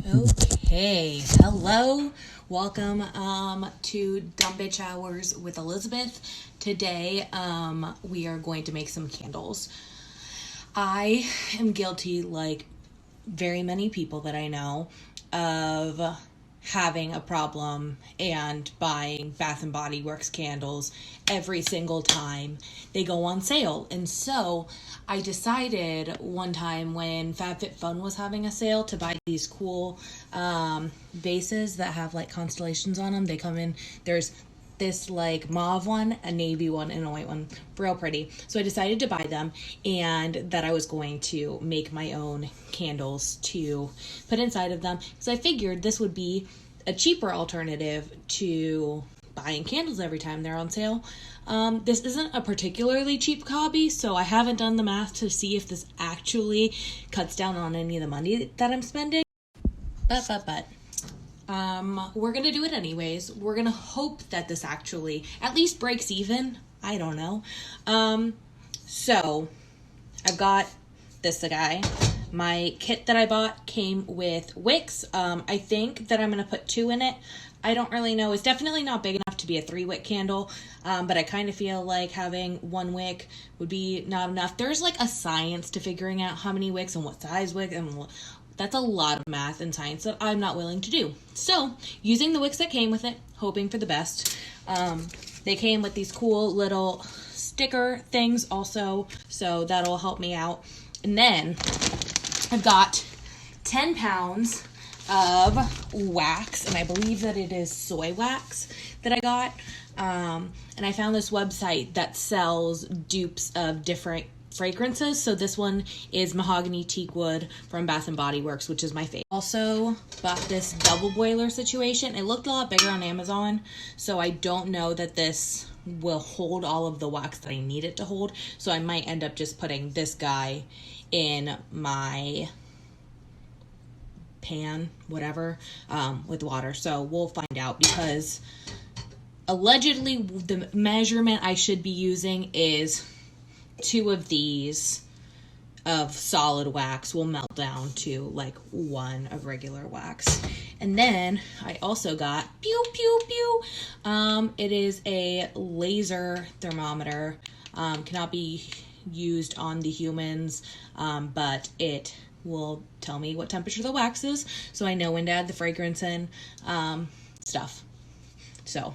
Okay, hello, welcome to Dumb Bitch Hours with Elizabeth. Today we are going to make some candles. I am guilty, like very many people that I know, of having a problem and buying Bath and Body Works candles every single time they go on sale. And so I decided one time when FabFitFun was having a sale to buy these cool vases that have like constellations on them. They come in, there's this like mauve one, a navy one, and a white one. Real pretty. So I decided to buy them and that I was going to make my own candles to put inside of them. So I figured this would be a cheaper alternative to buying candles every time they're on sale. This isn't a particularly cheap hobby, so I haven't done the math to see if this actually cuts down on any of the money that I'm spending. But we're gonna do it anyways. We're gonna hope that this actually at least breaks even. I don't know. So I've got this guy. My kit that I bought came with wicks. I think that I'm gonna put 2 in it. I don't really know. It's definitely not big enough to be a 3-wick candle, but I kind of feel like having 1 wick would be not enough. There's like a science to figuring out how many wicks and what size wick, and that's a lot of math and science that I'm not willing to do. So, using the wicks that came with it, hoping for the best. They came with these cool little sticker things also, so that'll help me out. And then I've got 10 pounds of wax, and I believe that it is soy wax that I got. And I found this website that sells dupes of different fragrances. So this one is mahogany teak wood from Bath and Body Works, which is my favorite. Also bought this double boiler situation. It looked a lot bigger on Amazon, so I don't know that this will hold all of the wax that I need it to hold. So I might end up just putting this guy in my pan, whatever, with water. So we'll find out, because allegedly the measurement I should be using is 2 of these of solid wax will melt down to like 1 of regular wax. And then I also got pew pew pew. It is a laser thermometer. Cannot be used on the humans, but it will tell me what temperature the wax is, so I know when to add the fragrance in, stuff. So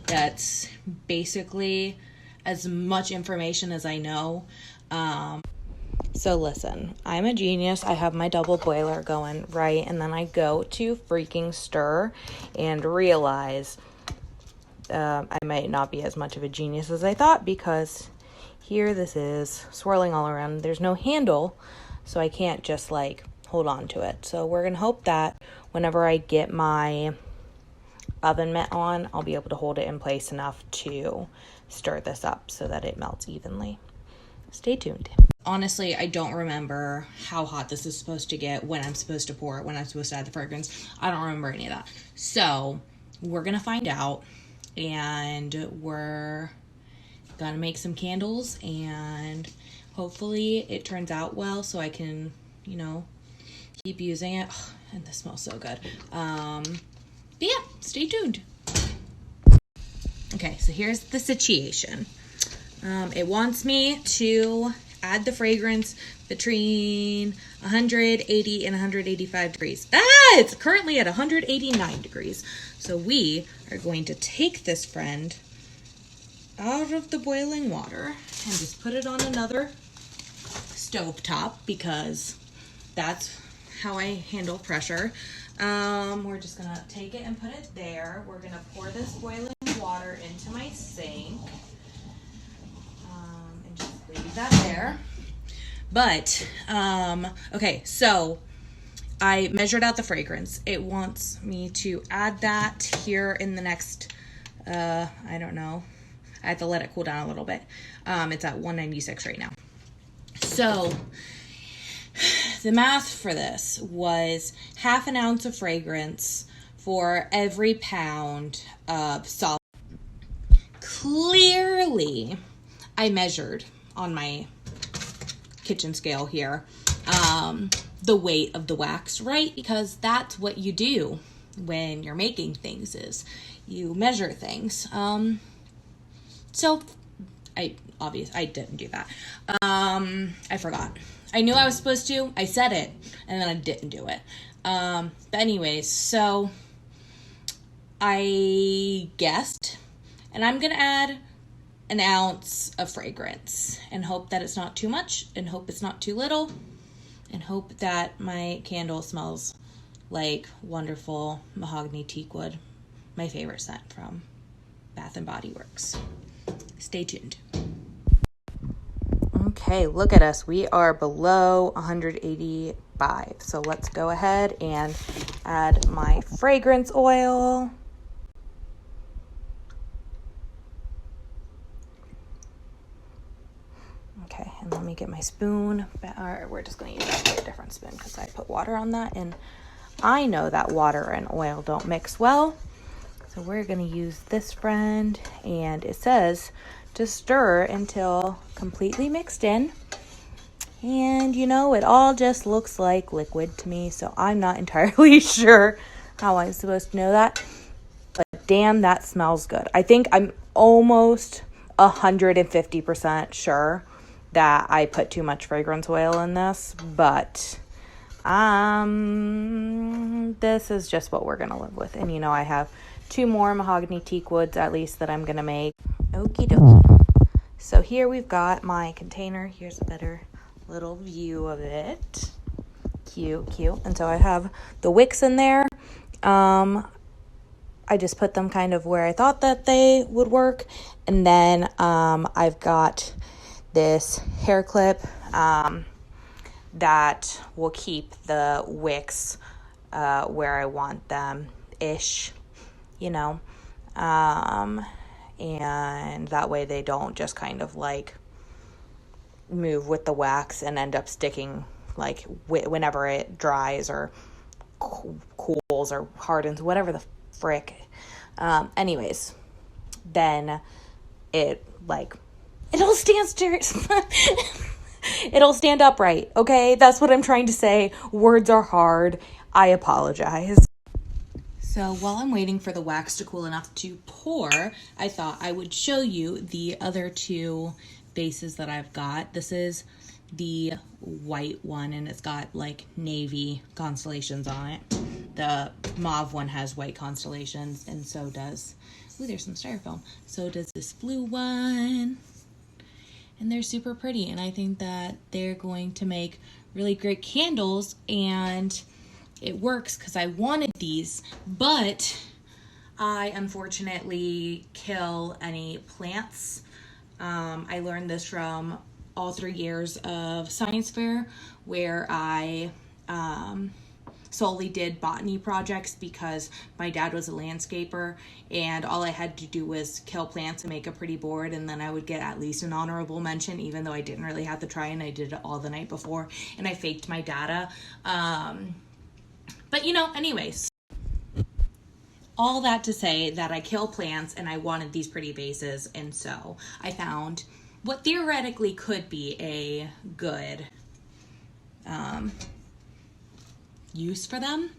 that's basically as much information as I know. So listen, I'm a genius. I have my double boiler going, right? And then I go to freaking stir and realize I might not be as much of a genius as I thought, because here this is swirling all around. There's no handle, so I can't just like hold on to it. So we're going to hope that whenever I get my oven mitt on, I'll be able to hold it in place enough to stir this up so that it melts evenly. Stay tuned. Honestly, I don't remember how hot this is supposed to get, when I'm supposed to pour it, when I'm supposed to add the fragrance. I don't remember any of that. So we're going to find out, and we're going to make some candles, and hopefully it turns out well so I can, keep using it. Oh, and this smells so good. But yeah, stay tuned. Okay, so here's the situation. It wants me to add the fragrance between 180 and 185 degrees. It's currently at 189 degrees. So we are going to take this friend out of the boiling water and just put it on another stovetop, because that's how I handle pressure. We're just gonna take it and put it there. We're gonna pour this boiling water into my sink, and just leave that there. But okay, so I measured out the fragrance. It wants me to add that here in the next I don't know, I have to let it cool down a little bit. It's at 196 right now. So the math for this was half an ounce of fragrance for every pound of solid. Clearly, I measured on my kitchen scale here. the weight of the wax right, because that's what you do when you're making things, is you measure things. So I didn't do that. I forgot. I knew I was supposed to. I said it, and then I didn't do it. But anyways, so I guessed, and I'm gonna add an ounce of fragrance and hope that it's not too much, and hope it's not too little, and hope that my candle smells like wonderful mahogany teakwood, my favorite scent from Bath and Body Works. Stay tuned. Okay, look at us. We are below 185. So let's go ahead and add my fragrance oil. Okay, and let me get my spoon. Or we're just going to use a different spoon because I put water on that, and I know that water and oil don't mix well. So we're going to use this friend, and it says to stir until completely mixed in. And you know, it all just looks like liquid to me, so I'm not entirely sure how I'm supposed to know that. But damn, that smells good. I think I'm almost 150% sure that I put too much fragrance oil in this, but this is just what we're gonna live with. And you know, I have 2 more mahogany teak woods at least that I'm gonna make. Okie dokie. So here we've got my container. Here's a better little view of it. Cute. And so I have the wicks in there. I just put them kind of where I thought that they would work. And then I've got this hair clip that will keep the wicks where I want them ish, you know. And that way they don't just kind of like move with the wax and end up sticking like whenever it dries or cools or hardens, whatever the frick. Anyways, then it'll stand upright, okay? That's what I'm trying to say. Words are hard. I apologize. So while I'm waiting for the wax to cool enough to pour, I thought I would show you the other 2 bases that I've got. This is the white one, and it's got like navy constellations on it. The mauve one has white constellations, and so does, there's some styrofoam. So does this blue one. And they're super pretty, and I think that they're going to make really great candles, and it works because I wanted these, but I unfortunately kill any plants. I learned this from all 3 years of science fair, where I solely did botany projects because my dad was a landscaper, and all I had to do was kill plants and make a pretty board, and then I would get at least an honorable mention, even though I didn't really have to try, and I did it all the night before, and I faked my data. But you know, anyways, all that to say that I kill plants and I wanted these pretty vases, and so I found what theoretically could be a good use for them.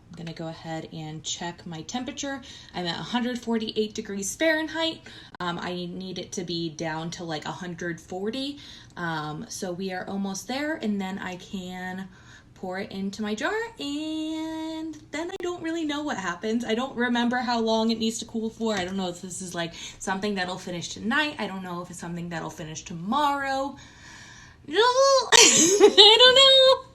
I'm gonna go ahead and check my temperature. I'm at 148 degrees Fahrenheit. I need it to be down to like 140. So we are almost there, and then I can pour it into my jar, and then I don't really know what happens. I don't remember how long it needs to cool for. I don't know if this is like something that'll finish tonight. I don't know if it's something that'll finish tomorrow. No, I don't know.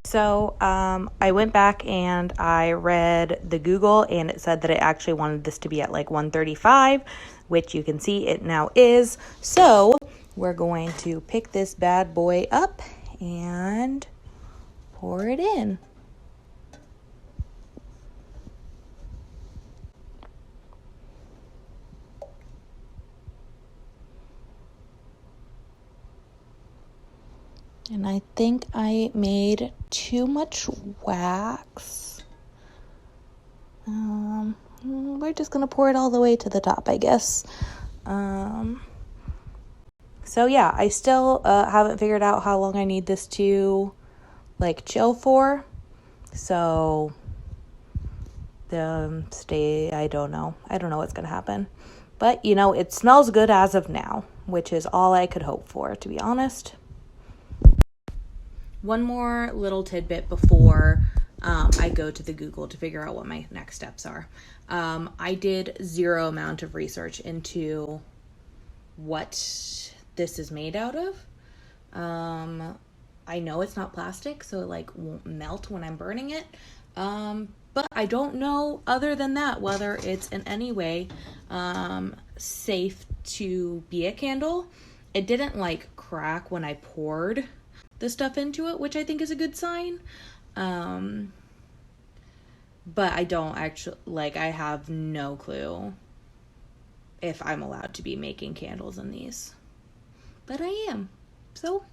So I went back and I read the Google, and it said that it actually wanted this to be at like 135, which you can see it now is. So we're going to pick this bad boy up and pour it in. And I think I made too much wax. We're just gonna pour it all the way to the top, I guess. So yeah, I still haven't figured out how long I need this to like chill for. So I don't know what's gonna happen, but you know, it smells good as of now, which is all I could hope for, to be honest. One more little tidbit before I go to the Google to figure out what my next steps are. I did zero amount of research into what this is made out of. I know it's not plastic, so it like won't melt when I'm burning it. But I don't know, other than that, whether it's in any way safe to be a candle. It didn't like crack when I poured the stuff into it, which I think is a good sign. But I don't actually, like, I have no clue if I'm allowed to be making candles in these. But I am. So,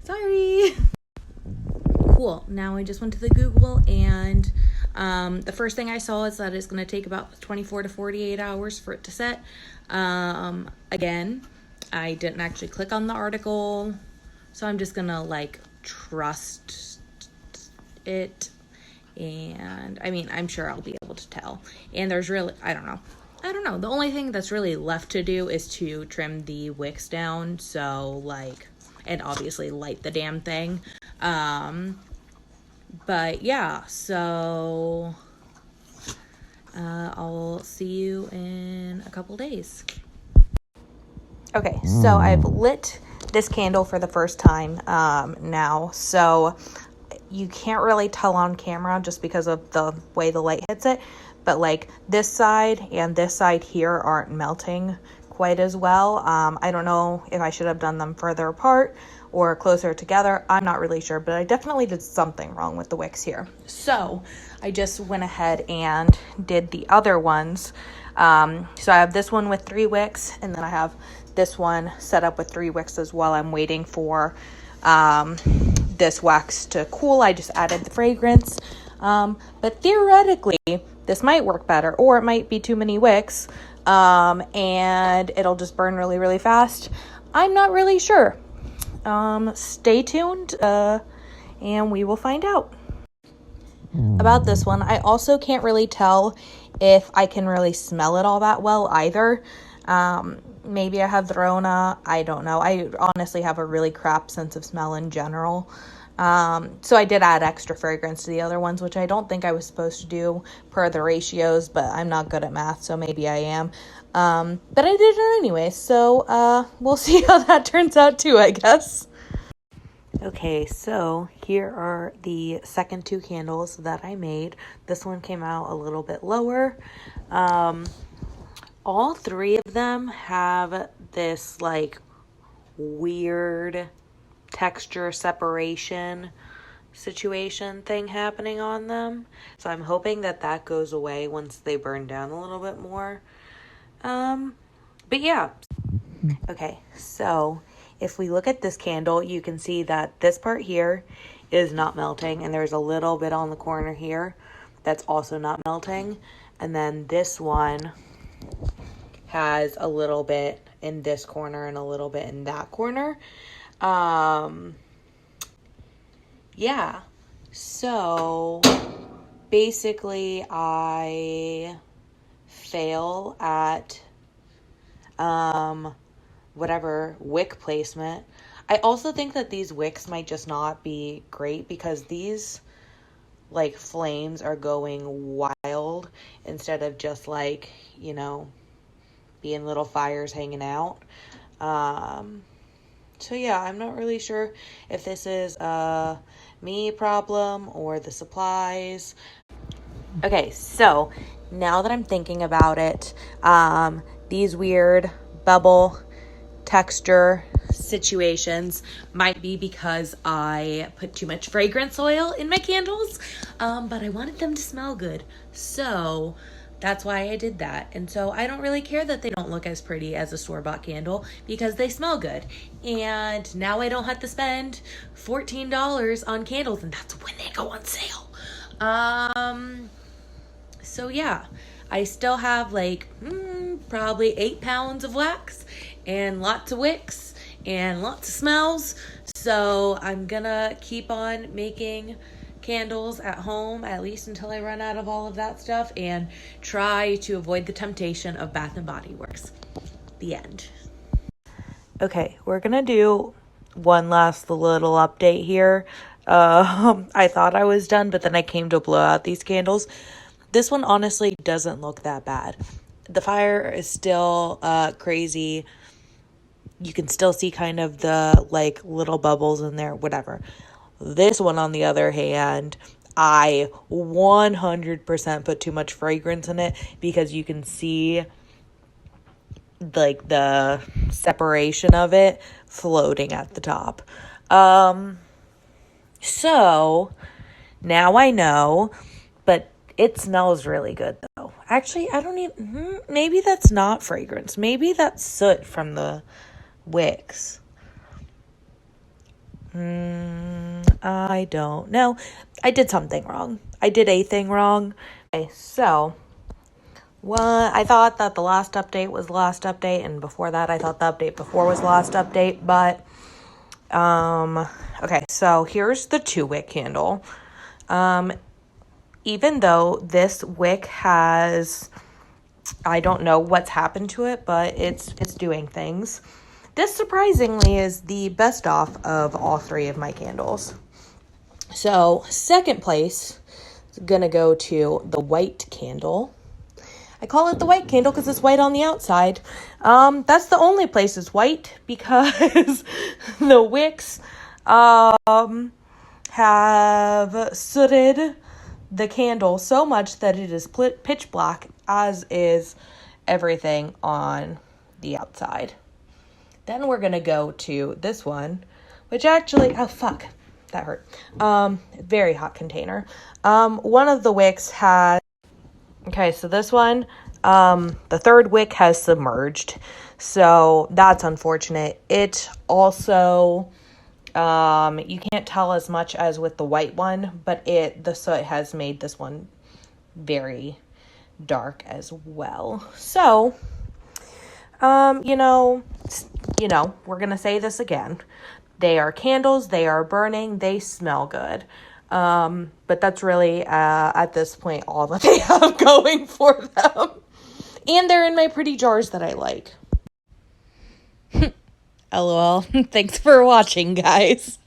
sorry. Cool. Now I just went to the Google, and the first thing I saw is that it's going to take about 24 to 48 hours for it to set. Again, I didn't actually click on the article, so I'm just going to like trust it. And I mean, I'm sure I'll be able to tell. And there's really, I don't know. The only thing that's really left to do is to trim the wicks down. So like, and obviously light the damn thing. But yeah, so I'll see you in a couple days. Okay, so I've lit this candle for the first time now. So you can't really tell on camera just because of the way the light hits it. But like this side and this side here aren't melting quite as well. I don't know if I should have done them further apart or closer together. I'm not really sure, but I definitely did something wrong with the wicks here. So I just went ahead and did the other ones. So I have this one with 3 wicks, and then I have this one set up with 3 wicks as well. I'm waiting for this wax to cool. I just added the fragrance. But theoretically, this might work better, or it might be too many wicks, and it'll just burn really, really fast. I'm not really sure. Stay tuned, and we will find out. About this one, I also can't really tell if I can really smell it all that well either. Maybe I have the Rona. I don't know. I honestly have a really crap sense of smell in general. So I did add extra fragrance to the other ones, which I don't think I was supposed to do per the ratios, but I'm not good at math, so maybe I am. But I did it anyway, so we'll see how that turns out too, I guess. Okay, so here are the second 2 candles that I made. This one came out a little bit lower. All 3 of them have this like weird texture separation situation thing happening on them. So I'm hoping that that goes away once they burn down a little bit more. But yeah. Okay, so if we look at this candle, you can see that this part here is not melting, and there's a little bit on the corner here that's also not melting. And then this one has a little bit in this corner and a little bit in that corner. Yeah, so basically I fail at whatever wick placement. I also think that these wicks might just not be great because these like flames are going wild instead of just like, you know, being little fires hanging out. So yeah, I'm not really sure if this is a me problem or the supplies. Okay, so now that I'm thinking about it, these weird bubble texture situations might be because I put too much fragrance oil in my candles, but I wanted them to smell good. So that's why I did that. And so I don't really care that they don't look as pretty as a store-bought candle because they smell good. And now I don't have to spend $14 on candles, and that's when they go on sale. So yeah, I still have like probably 8 pounds of wax and lots of wicks and lots of smells. So I'm gonna keep on making candles at home, at least until I run out of all of that stuff, and try to avoid the temptation of Bath and Body Works. The end. Okay, we're gonna do one last little update here. I thought I was done, but then I came to blow out these candles. This one honestly doesn't look that bad. The fire is still crazy. You can still see kind of the like little bubbles in there, whatever. This one, on the other hand, I 100% put too much fragrance in it because you can see like the separation of it floating at the top. So now I know, but it smells really good though. Actually, I don't even, maybe that's not fragrance. Maybe that's soot from the wicks. I don't know. I did something wrong. I did a thing wrong. Okay, so I thought that the last update was the last update, and before that I thought the update before was the last update, but okay, so here's the 2-wick candle. Even though this wick has, I don't know what's happened to it, but it's doing things. This surprisingly is the best off of all 3 of my candles. So second place is gonna go to the white candle. I call it the white candle because it's white on the outside. That's the only place it's white because the wicks have sooted the candle so much that it is pitch black, as is everything on the outside. Then we're going to go to this one, which actually, oh fuck, that hurt. Very hot container. One of the wicks has, okay, so this one, the 3rd wick has submerged. So that's unfortunate. It also, you can't tell as much as with the white one, but the soot has made this one very dark as well. So, we're going to say this again. They are candles, they are burning, they smell good. But that's really, at this point, all that they have going for them. And they're in my pretty jars that I like. LOL. Thanks for watching, guys.